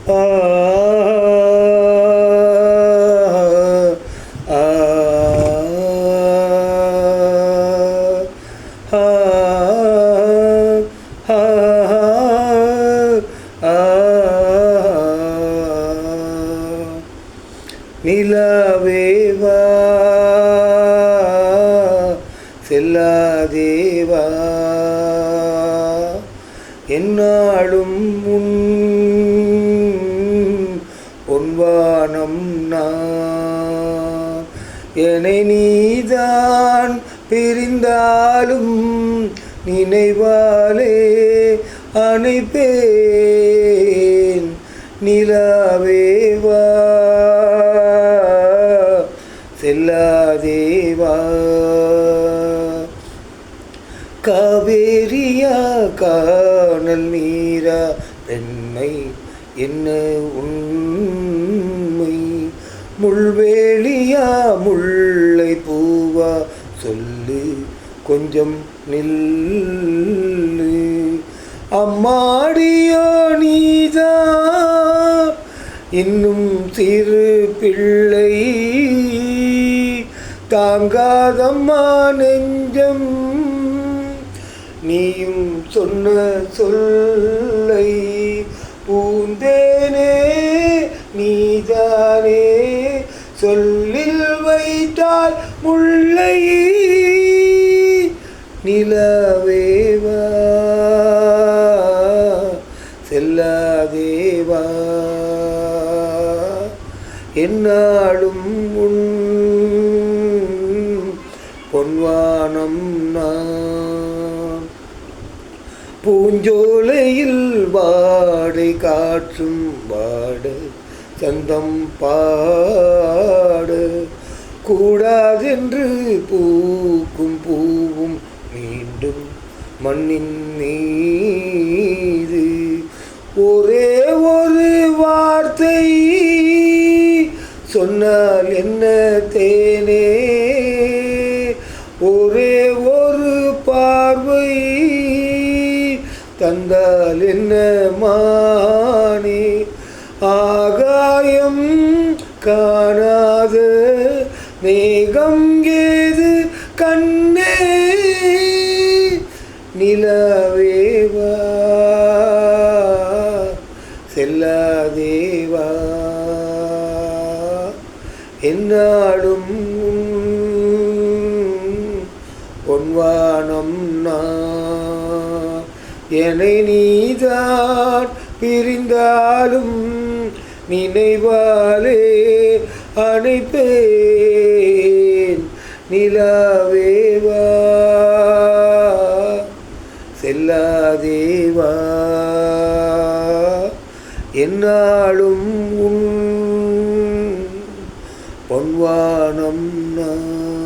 ஆ ஆ நிலவேவா செல்லாதேவா என்னாலும் உன் பொன்வானம் நான் என்னை நீதான் பிரிந்தாலும் நினைவாலே அணைப்பேன் நிலவேவா செல்லாதேவா காவேரியா காணல் நீரா பெண்மை என்ன உண்மை முள்வேலியா முல்லை பூவா சொல்லு கொஞ்சம் நில்லு அம்மாடியோ நீதா இன்னும் சிறு பிள்ளை தாங்காதம்மா நெஞ்சம் நீயும் சொன்ன சொல்லை பூந்தேனே நீதானே சொல்லில் வைத்தால் முல்லை நிலவேவா செல்லாதேவா என்னாலும் உன் பொன்வானம் நான் பூஞ்சோலையில் வாடை காற்றும் வாட சந்தம் பாட கூடாதென்று பூக்கும் பூவும் மீண்டும் மண்ணின் மீது ஒரே ஒரு வார்த்தை சொன்னால் என்ன தேனே ஒரே ஒரு பார்வை தந்தால் என்ன மானே ஆகாயம் காணாத மேகம் ஏது கண்ணே நிலவேவா செல்லாதேவா என்னாலும் பொன்வானம் நான் என்னை நீதான் பிரிந்தாலும் நினைவாலே அணைப்பேன் நிலவேவா செல்லாதேவா என்னாலும் உன் பொன்வானம் நான்